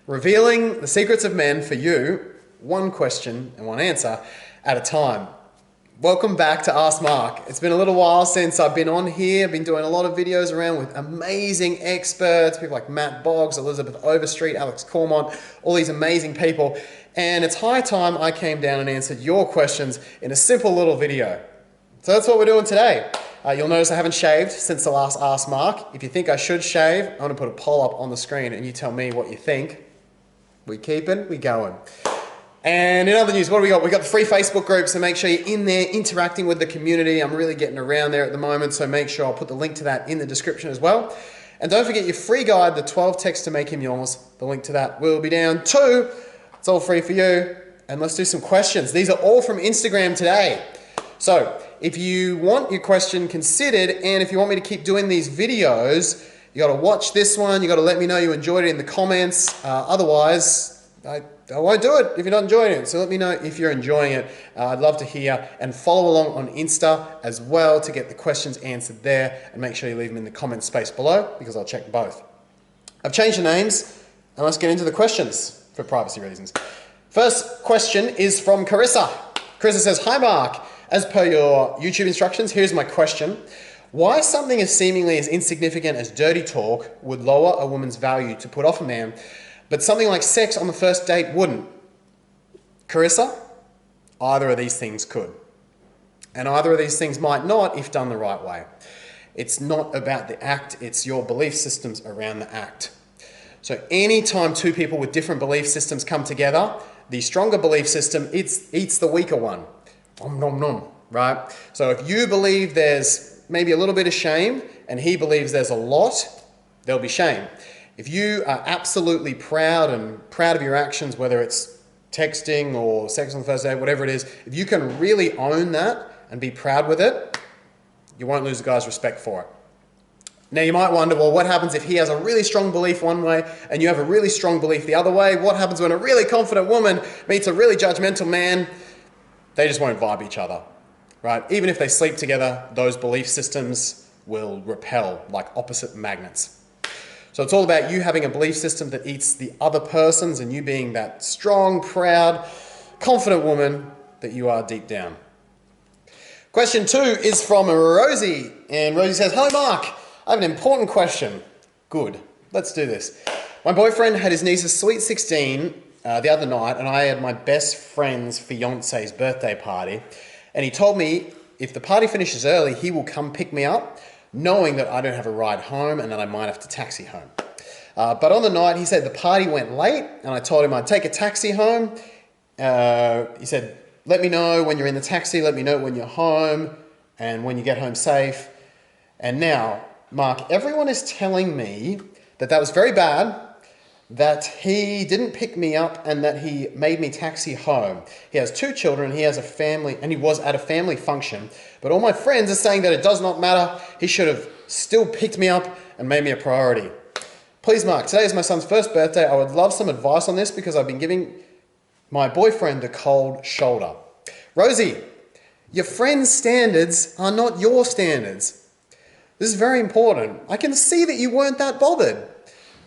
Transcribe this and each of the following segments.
Revealing the secrets of men for you, one question and one answer at a time. Welcome back to Ask Mark. It's been a little while since I've been on here. I've been doing a lot of videos around with amazing experts, people like Matt Boggs, Elizabeth Overstreet, Alex Cormont, all these amazing people. And it's high time I came down and answered your questions in a simple little video. So that's what we're doing today. You'll notice I haven't shaved since the last Ask Mark. If you think I should shave, I'm going to put a poll up on the screen and you tell me what you think. We keeping, we going. And in other news, what do we got? We got the free Facebook group, so make sure you're in there interacting with the community. I'm really getting around there at the moment, so make sure I'll put the link to that in the description as well. And don't forget your free guide, the 12 texts to make him yours. The link to that will be down too. It's all free for you. And let's do some questions. These are all from Instagram today. So if you want your question considered, and if you want me to keep doing these videos, you got to watch this one. You got to let me know you enjoyed it in the comments. Otherwise, I won't do it if you're not enjoying it. So let me know if you're enjoying it. I'd love to hear, and follow along on Insta as well to get the questions answered there, and make sure you leave them in the comment space below because I'll check both. I've changed the names, and let's get into the questions for privacy reasons. First question is from Carissa. Carissa says, "Hi Mark, as per your YouTube instructions, here's my question. Why something as seemingly as insignificant as dirty talk would lower a woman's value to put off a man, but something like sex on the first date wouldn't?" Carissa, either of these things could. And either of these things might not if done the right way. It's not about the act, it's your belief systems around the act. So anytime two people with different belief systems come together, the stronger belief system eats the weaker one. Nom, nom, nom, right? So if you believe there's maybe a little bit of shame and he believes there's a lot, there'll be shame. If you are absolutely proud of your actions, whether it's texting or sex on the first date, whatever it is, if you can really own that and be proud with it, you won't lose a guy's respect for it. Now you might wonder, well, what happens if he has a really strong belief one way and you have a really strong belief the other way? What happens when a really confident woman meets a really judgmental man? They just won't vibe each other, right? Even if they sleep together, those belief systems will repel like opposite magnets. So it's all about you having a belief system that eats the other person's and you being that strong, proud, confident woman that you are deep down. Question 2 is from Rosie. And Rosie says, "Hello Mark, I have an important question." Good, let's do this. My boyfriend had his niece's sweet 16 the other night, and I had my best friend's fiance's birthday party. And he told me if the party finishes early, he will come pick me up, knowing that I don't have a ride home and that I might have to taxi home. But on the night, he said the party went late, and I told him I'd take a taxi home. He said, "Let me know when you're in the taxi, let me know when you're home, and when you get home safe." And now, Mark, everyone is telling me that that was very bad, that he didn't pick me up and that he made me taxi home. He has 2 children, he has a family, and he was at a family function. But all my friends are saying that it does not matter. He should have still picked me up and made me a priority. Please, Mark, today is my son's first birthday. I would love some advice on this because I've been giving my boyfriend the cold shoulder. Rosie, your friend's standards are not your standards. This is very important. I can see that you weren't that bothered.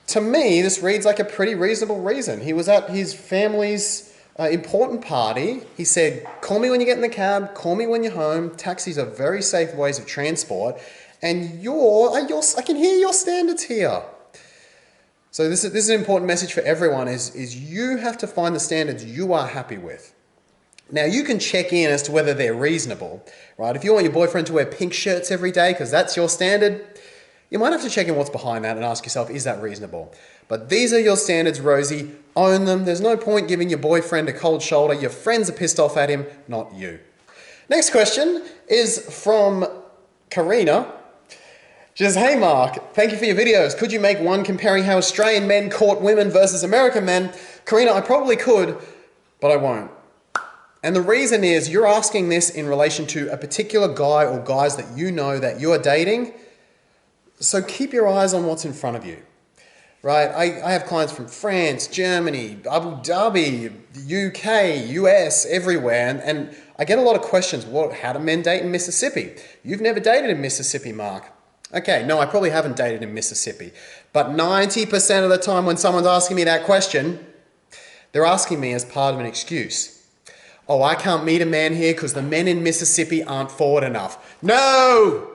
To me, this reads like a pretty reasonable reason. He was at his family's important party. He said, "Call me when you get in the cab, call me when you're home. Taxis are very safe ways of transport." And I can hear your standards here. So this is an important message for everyone, is you have to find the standards you are happy with. Now you can check in as to whether they're reasonable, right? If you want your boyfriend to wear pink shirts every day because that's your standard, you might have to check in what's behind that and ask yourself, is that reasonable? But these are your standards, Rosie. Own them. There's no point giving your boyfriend a cold shoulder. Your friends are pissed off at him, not you. Next question is from Karina. She says, "Hey Mark, thank you for your videos. Could you make one comparing how Australian men court women versus American men?" Karina, I probably could, but I won't. And the reason is you're asking this in relation to a particular guy or guys that you know that you're dating. So keep your eyes on what's in front of you, right? I have clients from France, Germany, Abu Dhabi, the UK, US, everywhere. And I get a lot of questions. How do men date in Mississippi? You've never dated in Mississippi, Mark. Okay, no, I probably haven't dated in Mississippi, but 90% of the time when someone's asking me that question, they're asking me as part of an excuse. Oh, I can't meet a man here because the men in Mississippi aren't forward enough. No!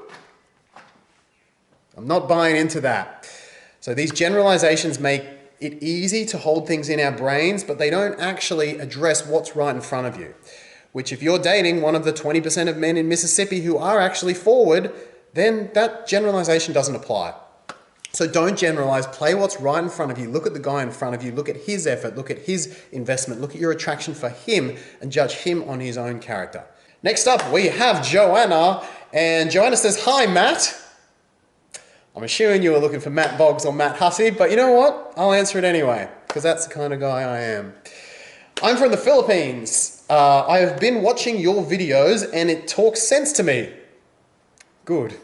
I'm not buying into that. So these generalizations make it easy to hold things in our brains, but they don't actually address what's right in front of you. Which if you're dating one of the 20% of men in Mississippi who are actually forward, then that generalization doesn't apply. So don't generalize, play what's right in front of you, look at the guy in front of you, look at his effort, look at his investment, look at your attraction for him and judge him on his own character. Next up, we have Joanna, and Joanna says, "Hi, Matt." I'm assuming you were looking for Matt Boggs or Matt Hussey, but you know what? I'll answer it anyway, because that's the kind of guy I am. I'm from the Philippines. I have been watching your videos and it talks sense to me. Good.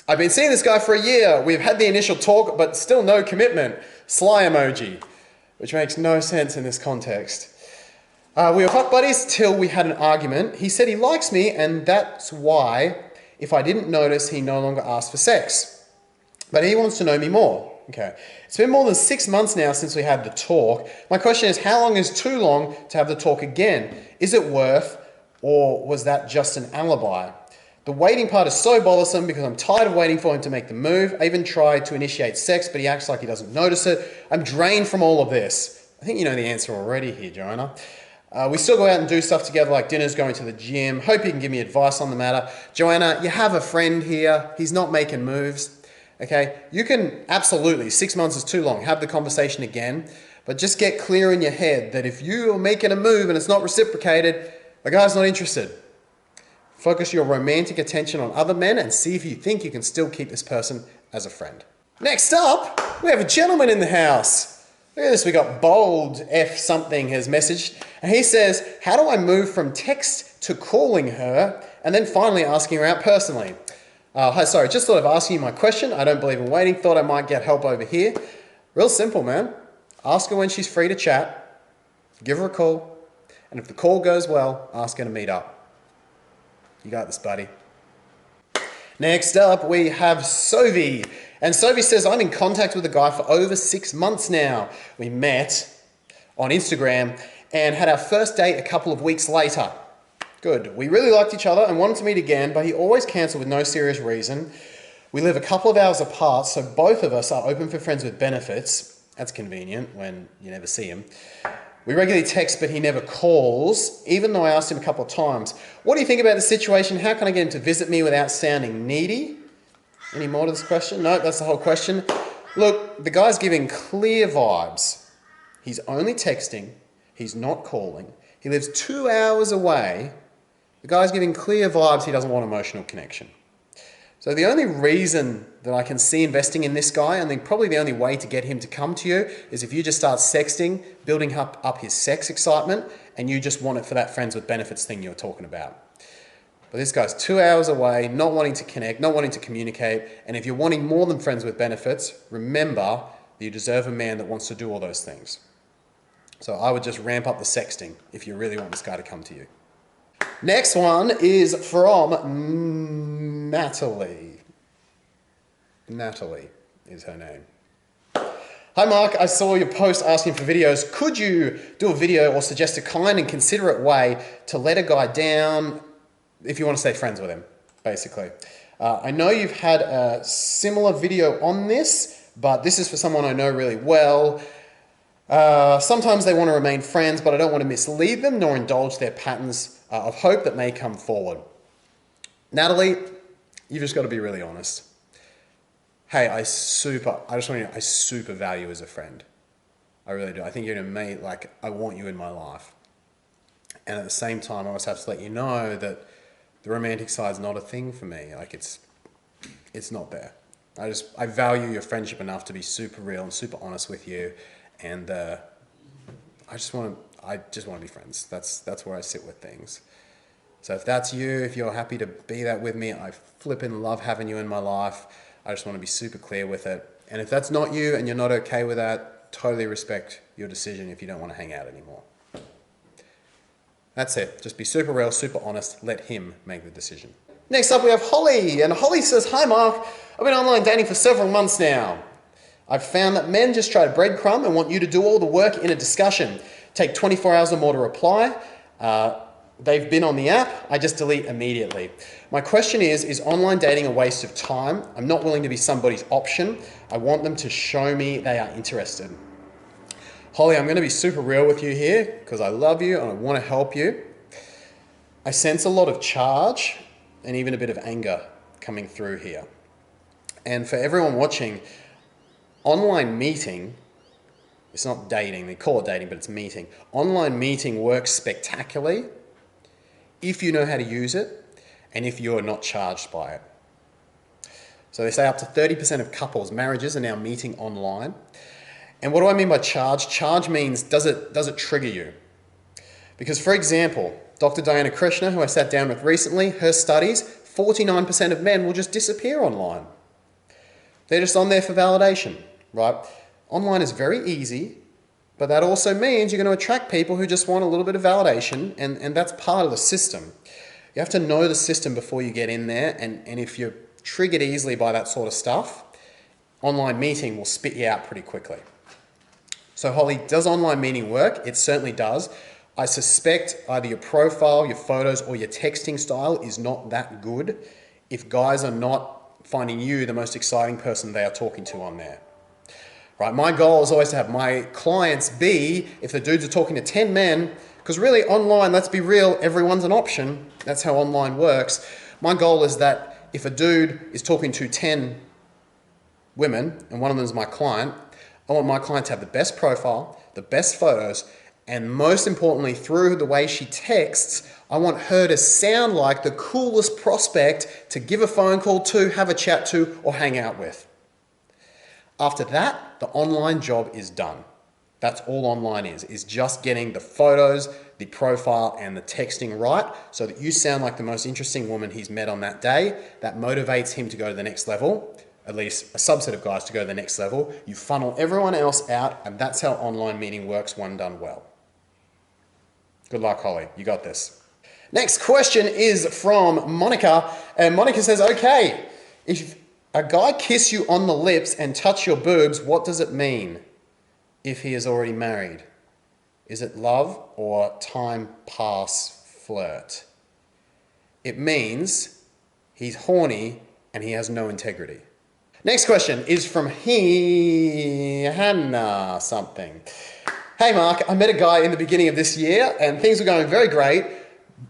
I've been seeing this guy for a year. We've had the initial talk, but still no commitment. Sly emoji, which makes no sense in this context. We were hot buddies till we had an argument. He said he likes me, and that's why, if I didn't notice, he no longer asked for sex. But he wants to know me more. Okay. It's been more than 6 months now since we had the talk. My question is, how long is too long to have the talk again? Is it worth, or was that just an alibi? The waiting part is so bothersome because I'm tired of waiting for him to make the move. I even tried to initiate sex, but he acts like he doesn't notice it. I'm drained from all of this. I think you know the answer already here, Joanna. We still go out and do stuff together like dinners, going to the gym. Hope you can give me advice on the matter. Joanna, you have a friend here. He's not making moves. Okay, you can absolutely, 6 months is too long, have the conversation again, but just get clear in your head that if you are making a move and it's not reciprocated, the guy's not interested. Focus your romantic attention on other men and see if you think you can still keep this person as a friend. Next up, we have a gentleman in the house. Look at this, we got bold 𝐓𝐇𝐈𝐒 has messaged, and he says, how do I move from text to calling her and then finally asking her out personally? Hi, sorry, just thought of asking you my question. I don't believe in waiting. Thought I might get help over here. Real simple, man. Ask her when she's free to chat. Give her a call. And if the call goes well, ask her to meet up. You got this, buddy. Next up, we have 𝐂𝐕. And 𝐂𝐕 says, I'm in contact with a guy for over 6 months now. We met on Instagram and had our first date a couple of weeks later. Good. We really liked each other and wanted to meet again, but he always cancelled with no serious reason. We live a couple of hours apart, so both of us are open for friends with benefits. That's convenient when you never see him. We regularly text, but he never calls, even though I asked him a couple of times. What do you think about the situation? How can I get him to visit me without sounding needy? Any more to this question? No, that's the whole question. Look, the guy's giving clear vibes. He's only texting. He's not calling. He lives 2 hours away. The guy's giving clear vibes he doesn't want emotional connection. So the only reason that I can see investing in this guy, and then probably the only way to get him to come to you, is if you just start sexting, building up his sex excitement, and you just want it for that friends with benefits thing you were talking about. But this guy's 2 hours away, not wanting to connect, not wanting to communicate, and if you're wanting more than friends with benefits, remember that you deserve a man that wants to do all those things. So I would just ramp up the sexting if you really want this guy to come to you. Next one is from Natalie. Natalie is her name. Hi Mark, I saw your post asking for videos. Could you do a video or suggest a kind and considerate way to let a guy down if you want to stay friends with him, basically? I know you've had a similar video on this, but this is for someone I know really well. Sometimes they want to remain friends, but I don't want to mislead them nor indulge their patterns of hope that may come forward. Natalie, you've just got to be really honest. Hey, I super value you as a friend. I really do. I think you're an amazing, I want you in my life. And at the same time, I also have to let you know that the romantic side's not a thing for me. It's not there. I value your friendship enough to be super real and super honest with you. And I just want to be friends. That's where I sit with things. So if that's you, if you're happy to be that with me, I flippin' love having you in my life. I just want to be super clear with it. And if that's not you and you're not okay with that, totally respect your decision if you don't want to hang out anymore. That's it. Just be super real, super honest. Let him make the decision. Next up we have Holly, and Holly says, "Hi Mark, I've been online dating for several months now. I've found that men just try to breadcrumb and want you to do all the work in a discussion. Take 24 hours or more to reply. They've been on the app, I just delete immediately. My question is online dating a waste of time? I'm not willing to be somebody's option. I want them to show me they are interested." Holly, I'm going to be super real with you here because I love you and I want to help you. I sense a lot of charge and even a bit of anger coming through here. And for everyone watching, online meeting, it's not dating, they call it dating, but it's meeting. Online meeting works spectacularly if you know how to use it and if you're not charged by it. So they say up to 30% of couples, marriages are now meeting online. And what do I mean by charge? Charge means, does it trigger you? Because for example, Dr. Diana Krishna, who I sat down with recently, her studies, 49% of men will just disappear online. They're just on there for validation, right? Online is very easy, but that also means you're going to attract people who just want a little bit of validation, and that's part of the system. You have to know the system before you get in there, and if you're triggered easily by that sort of stuff, online meeting will spit you out pretty quickly. So Holly, does online meeting work? It certainly does. I suspect either your profile, your photos, or your texting style is not that good if guys are not finding you the most exciting person they are talking to on there. Right, my goal is always to have my clients be, if the dudes are talking to 10 men, because really online, let's be real, everyone's an option. That's how online works. My goal is that if a dude is talking to 10 women, and one of them is my client, I want my client to have the best profile, the best photos, and most importantly, through the way she texts, I want her to sound like the coolest prospect to give a phone call to, have a chat to, or hang out with. After that, the online job is done. That's all online is just getting the photos, the profile, and the texting right so that you sound like the most interesting woman he's met on that day. That motivates him to go to the next level, at least a subset of guys to go to the next level. You funnel everyone else out, and that's how online meeting works when done well. Good luck, Holly. You got this. Next question is from Monica, and Monica says, "Okay, if a guy kiss you on the lips and touch your boobs, what does it mean if he is already married? Is it love or time pass flirt?" It means he's horny and he has no integrity. Next question is from Hannah something. "Hey Mark, I met a guy in the beginning of this year and things were going very great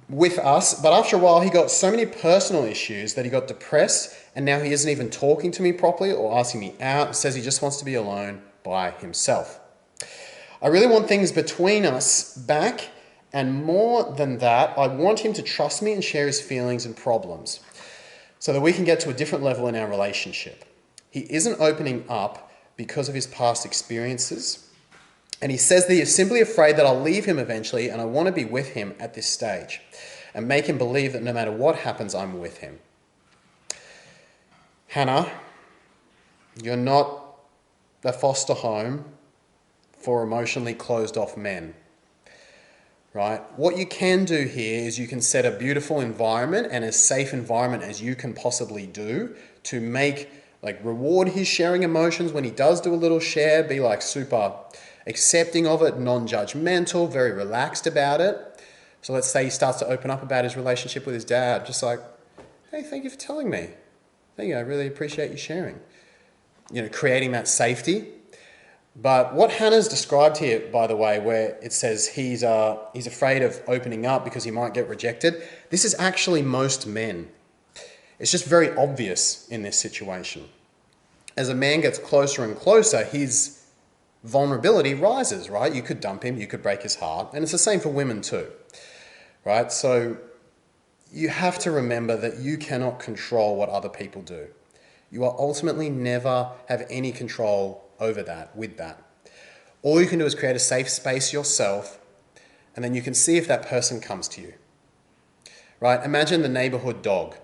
with us, but after a while he got so many personal issues that he got depressed and now he isn't even talking to me properly or asking me out, says he just wants to be alone by himself. I really want things between us back, and more than that, I want him to trust me and share his feelings and problems so that we can get to a different level in our relationship. He isn't opening up because of his past experiences, and he says that he is simply afraid that I'll leave him eventually, and I want to be with him at this stage and make him believe that no matter what happens, I'm with him." Hannah, you're not a foster home for emotionally closed off men, right? What you can do here is you can set a beautiful environment and as safe environment as you can possibly do to reward his sharing emotions when he does do a little share, be like super accepting of it, non-judgmental, very relaxed about it. So let's say he starts to open up about his relationship with his dad, just like, "Hey, thank you for telling me. Thank you, I really appreciate you sharing." Creating that safety. But what Hannah's described here, by the way, where it says he's afraid of opening up because he might get rejected, this is actually most men. It's just very obvious in this situation. As a man gets closer and closer, his vulnerability rises, right? You could dump him, you could break his heart, and it's the same for women too, right? So you have to remember that you cannot control what other people do. You will ultimately never have any control over that, with that. All you can do is create a safe space yourself, and then you can see if that person comes to you, right? Imagine the neighborhood dog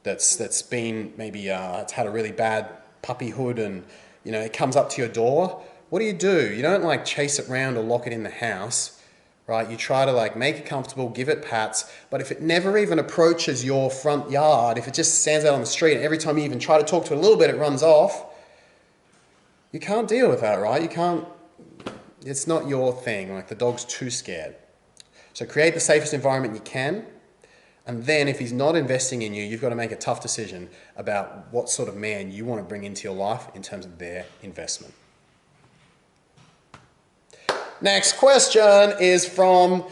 that's been maybe it's had a really bad puppyhood, and it comes up to your door. What do? You don't chase it around or lock it in the house, right? You try to like make it comfortable, give it pats, but if it never even approaches your front yard, if it just stands out on the street and every time you even try to talk to it a little bit, it runs off, you can't deal with that, right? You can't, it's not your thing, like the dog's too scared. So create the safest environment you can, and then if he's not investing in you, you've got to make a tough decision about what sort of man you want to bring into your life in terms of their investment. Next question is from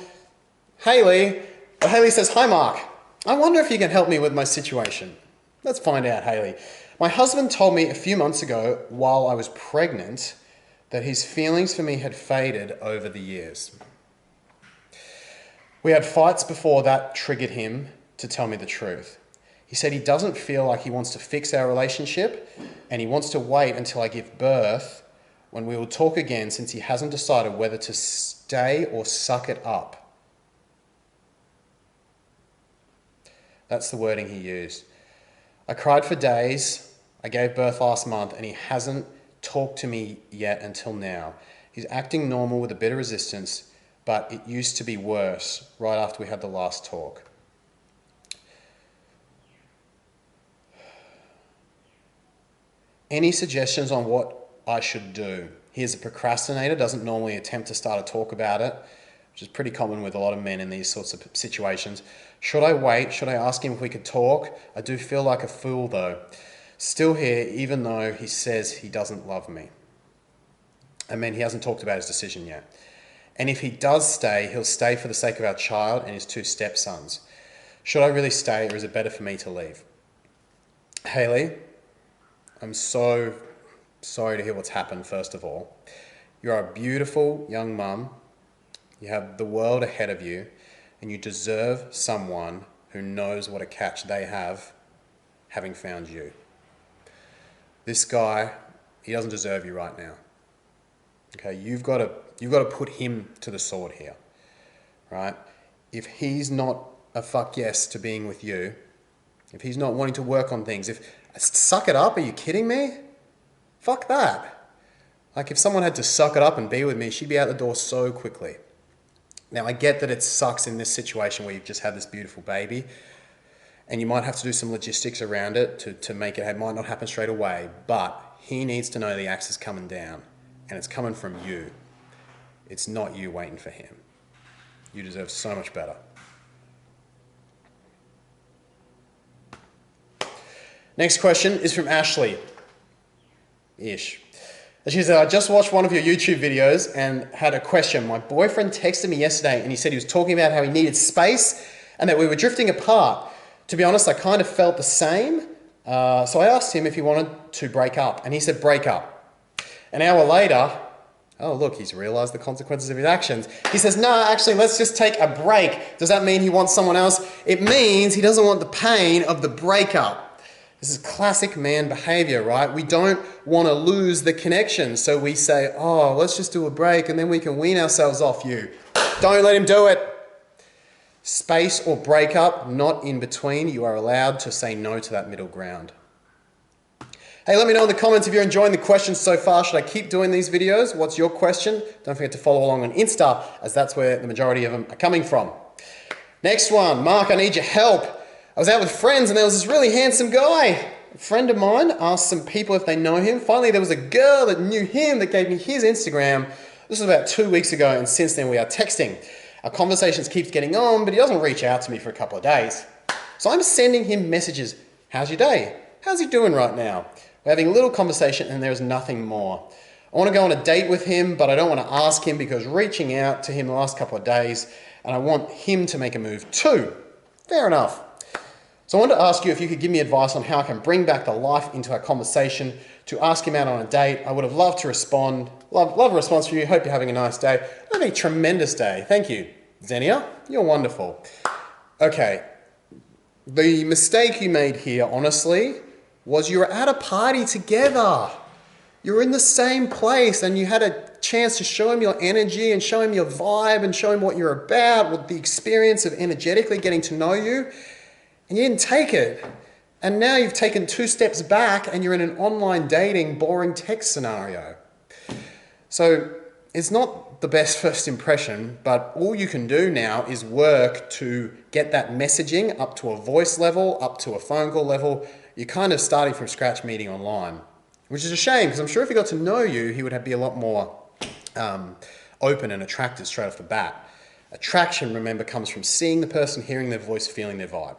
Haley. Haley says, "Hi Mark, I wonder if you can help me with my situation." Let's find out, Haley. "My husband told me a few months ago while I was pregnant that his feelings for me had faded over the years. We had fights before that triggered him to tell me the truth. He said he doesn't feel like he wants to fix our relationship and he wants to wait until I give birth when we will talk again since he hasn't decided whether to stay or suck it up." That's the wording he used. "I cried for days. I gave birth last month and he hasn't talked to me yet until now. He's acting normal with a bit of resistance, but it used to be worse right after we had the last talk. Any suggestions on what I should do? He is a procrastinator, doesn't normally attempt to start a talk about it, which is pretty common with a lot of men in these sorts of situations. Should I wait? Should I ask him if we could talk? I do feel like a fool though. Still here, even though he says he doesn't love me. I mean, he hasn't talked about his decision yet. And if he does stay, he'll stay for the sake of our child and his 2 stepsons. Should I really stay or is it better for me to leave?" Haley, I'm so sorry to hear what's happened, first of all. You're a beautiful young mum. You have the world ahead of you and you deserve someone who knows what a catch they have having found you. This guy, he doesn't deserve you right now. Okay, you've got to put him to the sword here, right? If he's not a fuck yes to being with you, if he's not wanting to work on things, suck it up, are you kidding me? Fuck that. Like if someone had to suck it up and be with me, she'd be out the door so quickly. Now I get that it sucks in this situation where you've just had this beautiful baby and you might have to do some logistics around it to make it, it might not happen straight away, but he needs to know the axe is coming down and it's coming from you. It's not you waiting for him. You deserve so much better. Next question is from Ashley. Ish. She said, "I just watched one of your YouTube videos and had a question. My boyfriend texted me yesterday and he said he was talking about how he needed space and that we were drifting apart. To be honest, I kind of felt the same. So I asked him if he wanted to break up and he said break up. An hour later, oh look, he's realized the consequences of his actions. He says, no, actually, let's just take a break. Does that mean he wants someone else? It means he doesn't want the pain of the breakup. This is classic man behavior, right? We don't want to lose the connection. So we say, oh, let's just do a break and then we can wean ourselves off you. Don't let him do it. Space or breakup, not in between. You are allowed to say no to that middle ground. Hey, let me know in the comments if you're enjoying the questions so far. Should I keep doing these videos? What's your question? Don't forget to follow along on Insta, as that's where the majority of them are coming from. Next one, Mark, I need your help. I was out with friends and there was this really handsome guy. A friend of mine asked some people if they know him. Finally, there was a girl that knew him that gave me his Instagram. This was about 2 weeks ago, and since then we are texting. Our conversations keeps getting on, but he doesn't reach out to me for a couple of days. So I'm sending him messages. How's your day? How's he doing right now? We're having a little conversation and there's nothing more. I want to go on a date with him, but I don't want to ask him because reaching out to him the last couple of days, and I want him to make a move too. Fair enough. So I wanted to ask you if you could give me advice on how I can bring back the life into our conversation to ask him out on a date. I would have loved to respond. Love a response from you. Hope you're having a nice day. Having a tremendous day. Thank you, Xenia. You're wonderful. Okay. The mistake you made here, honestly, was you were at a party together. You were in the same place and you had a chance to show him your energy and show him your vibe and show him what you're about with the experience of energetically getting to know you. And you didn't take it. And now you've taken 2 steps back and you're in an online dating, boring text scenario. So it's not not the best first impression, but all you can do now is work to get that messaging up to a voice level, up to a phone call level. You're kind of starting from scratch meeting online, which is a shame because I'm sure if he got to know you, he would be a lot more open and attractive straight off the bat. Attraction, remember, comes from seeing the person, hearing their voice, feeling their vibe.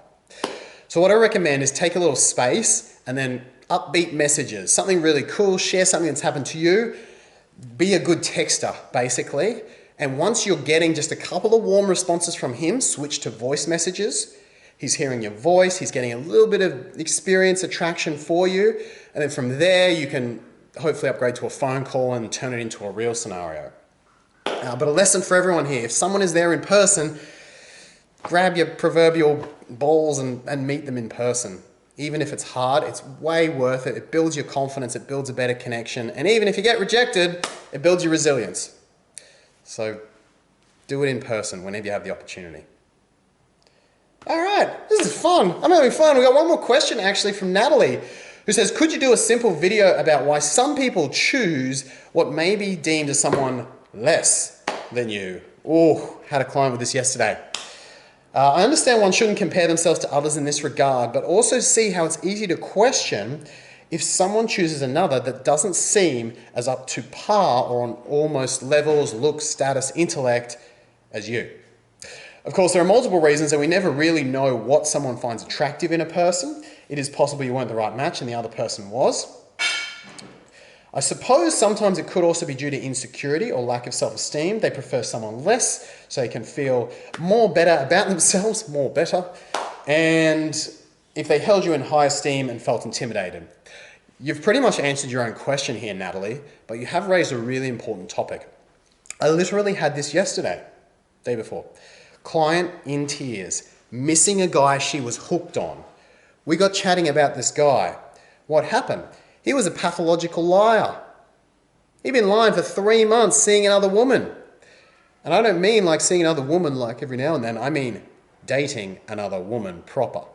So what I recommend is take a little space and then upbeat messages, something really cool, share something that's happened to you. Be a good texter, basically. And once you're getting just a couple of warm responses from him, switch to voice messages. He's hearing your voice. He's getting a little bit of experience, attraction for you. And then from there, you can hopefully upgrade to a phone call and turn it into a real scenario. But a lesson for everyone here. If someone is there in person, grab your proverbial balls and meet them in person. Even if it's hard, it's way worth it. It builds your confidence, it builds a better connection. And even if you get rejected, it builds your resilience. So do it in person whenever you have the opportunity. All right, this is fun. I'm having fun. We got one more question actually from Natalie, who says, could you do a simple video about why some people choose what may be deemed as someone less than you? Oh, had a client with this yesterday. I understand one shouldn't compare themselves to others in this regard, but also see how it's easy to question if someone chooses another that doesn't seem as up to par or on almost levels, looks, status, intellect as you. Of course, there are multiple reasons and we never really know what someone finds attractive in a person. It is possible you weren't the right match and the other person was. I suppose sometimes it could also be due to insecurity or lack of self-esteem. They prefer someone less so they can feel more better about themselves, more better. And if they held you in high esteem and felt intimidated. You've pretty much answered your own question here, Natalie, but you have raised a really important topic. I literally had this yesterday, day before. Client in tears, missing a guy she was hooked on. We got chatting about this guy. What happened? He was a pathological liar. He'd been lying for 3 months, seeing another woman. And I don't mean like seeing another woman like every now and then. I mean dating another woman proper.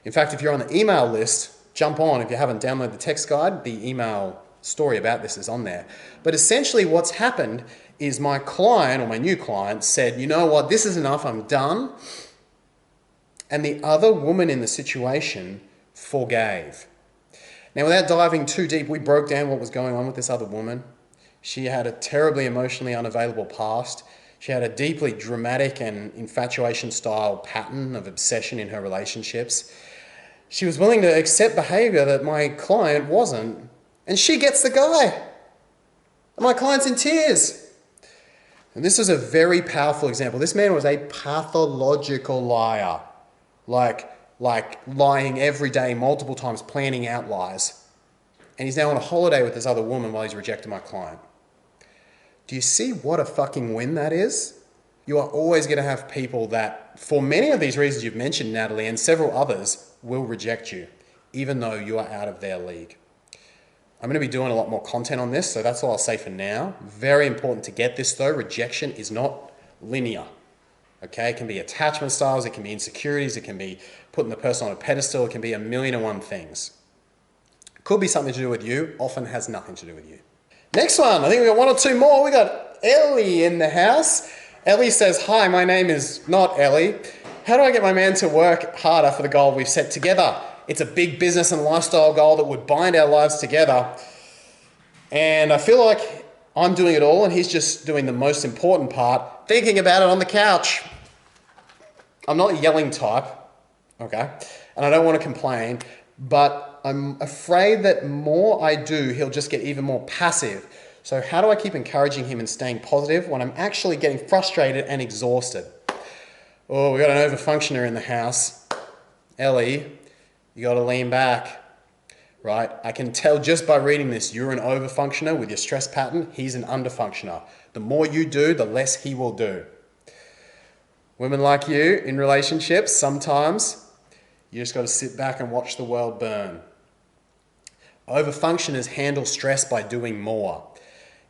In fact, if you're on the email list, jump on. If you haven't downloaded the text guide, the email story about this is on there. But essentially what's happened is my client, or my new client, said, you know what, this is enough, I'm done. And the other woman in the situation forgave. Now, without diving too deep, we broke down what was going on with this other woman. She had a terribly emotionally unavailable past. She had a deeply dramatic and infatuation-style pattern of obsession in her relationships. She was willing to accept behavior that my client wasn't, and she gets the guy. And my client's in tears. And this is a very powerful example. This man was a pathological liar. Like lying every day, multiple times, planning out lies. And he's now on a holiday with this other woman while he's rejected my client. Do you see what a fucking win that is? You are always going to have people that, for many of these reasons you've mentioned, Natalie, and several others, will reject you, even though you are out of their league. I'm going to be doing a lot more content on this, so that's all I'll say for now. Very important to get this though. Rejection is not linear. Okay, it can be attachment styles, it can be insecurities, it can be putting the person on a pedestal, it can be a million and one things. Could be something to do with you, often has nothing to do with you. Next one, I think we got one or two more. We got Ellie in the house. Ellie says, hi, my name is not Ellie. How do I get my man to work harder for the goal we've set together? It's a big business and lifestyle goal that would bind our lives together. And I feel like I'm doing it all and he's just doing the most important part, thinking about it on the couch. I'm not a yelling type, okay? And I don't want to complain, but I'm afraid that more I do, he'll just get even more passive. So how do I keep encouraging him and staying positive when I'm actually getting frustrated and exhausted? Oh, we got an overfunctioner in the house. Ellie, you got to lean back, right? I can tell just by reading this, you're an overfunctioner with your stress pattern. He's an underfunctioner. The more you do, the less he will do. Women like you in relationships, sometimes you just got to sit back and watch the world burn. Overfunctioners handle stress by doing more.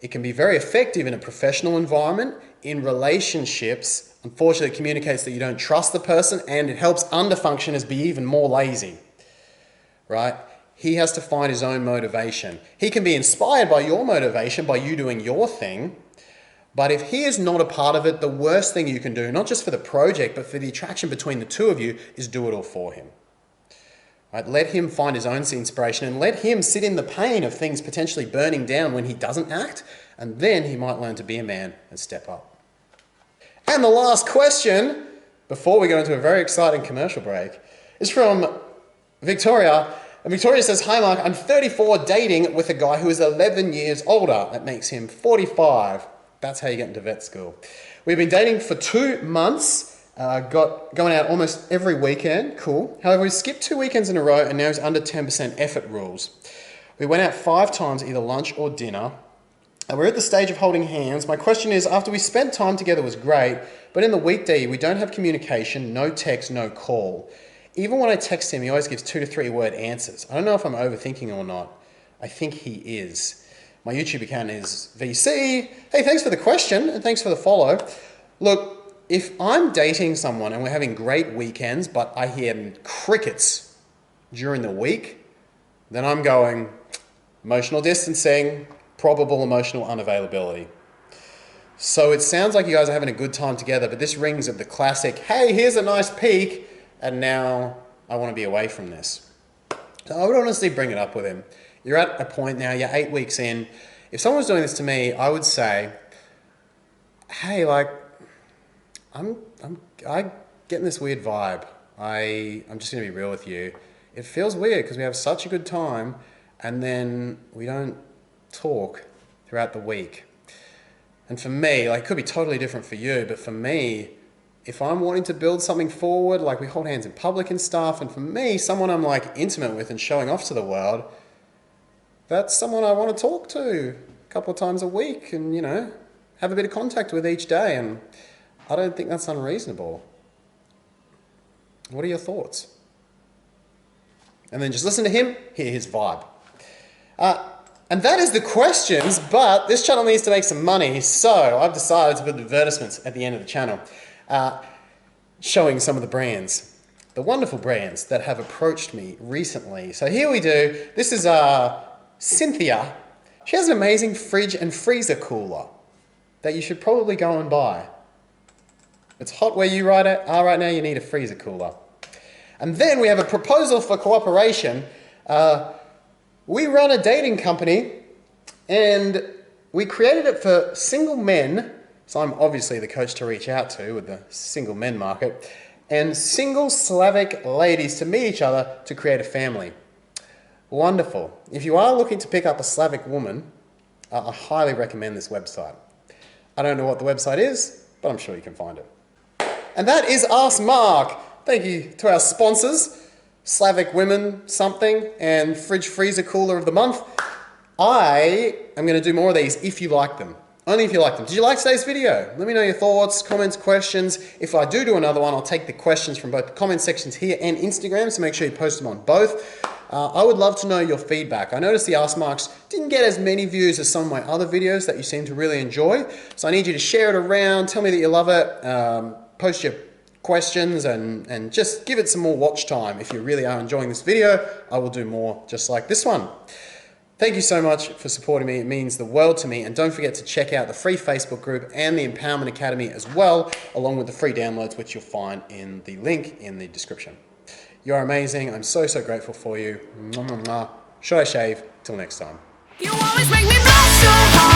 It can be very effective in a professional environment. In relationships, unfortunately, it communicates that you don't trust the person and it helps underfunctioners be even more lazy, right? He has to find his own motivation. He can be inspired by your motivation, by you doing your thing, But if he is not a part of it, the worst thing you can do, not just for the project, but for the attraction between the two of you, is do it all for him. Right? Let him find his own inspiration and let him sit in the pain of things potentially burning down when he doesn't act, and then he might learn to be a man and step up. And the last question, before we go into a very exciting commercial break, is from Victoria. And Victoria says, "Hi Mark, I'm 34 dating with a guy who is 11 years older. That makes him 45. That's how you get into vet school. We've been dating for 2 months. Going out almost every weekend. Cool. However, we skipped 2 weekends in a row and now he's under 10% effort rules. We went out 5 times, either lunch or dinner. And we're at the stage of holding hands. My question is, after we spent time together was great, but in the weekday we don't have communication, no text, no call. Even when I text him, he always gives 2 to 3 word answers. I don't know if I'm overthinking or not. I think he is. My YouTube account is VC. Hey, thanks for the question and thanks for the follow. Look, if I'm dating someone and we're having great weekends, but I hear crickets during the week, then I'm going emotional distancing, probable emotional unavailability. So it sounds like you guys are having a good time together, but this rings of the classic, hey, here's a nice peek, and now I want to be away from this. So I would honestly bring it up with him. You're at a point now, you're 8 weeks in. If someone was doing this to me, I would say, hey, like, I'm getting this weird vibe. I'm just gonna be real with you. It feels weird because we have such a good time and then we don't talk throughout the week. And for me, like, it could be totally different for you, but for me, if I'm wanting to build something forward, like we hold hands in public and stuff, and for me, someone I'm like intimate with and showing off to the world, that's someone I want to talk to a couple of times a week and, you know, have a bit of contact with each day. And I don't think that's unreasonable. What are your thoughts? And then just listen to him, hear his vibe. And that is the questions, but this channel needs to make some money, so I've decided to put advertisements at the end of the channel, showing some of the brands, the wonderful brands that have approached me recently. So here we do. This is Cynthia. She has an amazing fridge and freezer cooler that you should probably go and buy. It's hot where you are right now, you need a freezer cooler. And then we have a proposal for cooperation. We run a dating company and we created it for single men. So I'm obviously the coach to reach out to with the single men market, and single Slavic ladies to meet each other to create a family. Wonderful. If you are looking to pick up a Slavic woman, I highly recommend this website. I don't know what the website is, but I'm sure you can find it. And that is Ask Mark. Thank you to our sponsors, Slavic Women Something and Fridge Freezer Cooler of the Month. I am going to do more of these if you like them. Only if you like them. Did you like today's video? Let me know your thoughts, comments, questions. If I do another one, I'll take the questions from both the comment sections here and Instagram, so make sure you post them on both. I would love to know your feedback. I noticed the Ask Marks didn't get as many views as some of my other videos that you seem to really enjoy. So I need you to share it around, tell me that you love it, post your questions and just give it some more watch time. If you really are enjoying this video, I will do more just like this one. Thank you so much for supporting me. It means the world to me. And don't forget to check out the free Facebook group and the Empowerment Academy as well, along with the free downloads, which you'll find in the link in the description. You are amazing. I'm so, so grateful for you. Should I shave? Till next time. You always make me laugh so hard.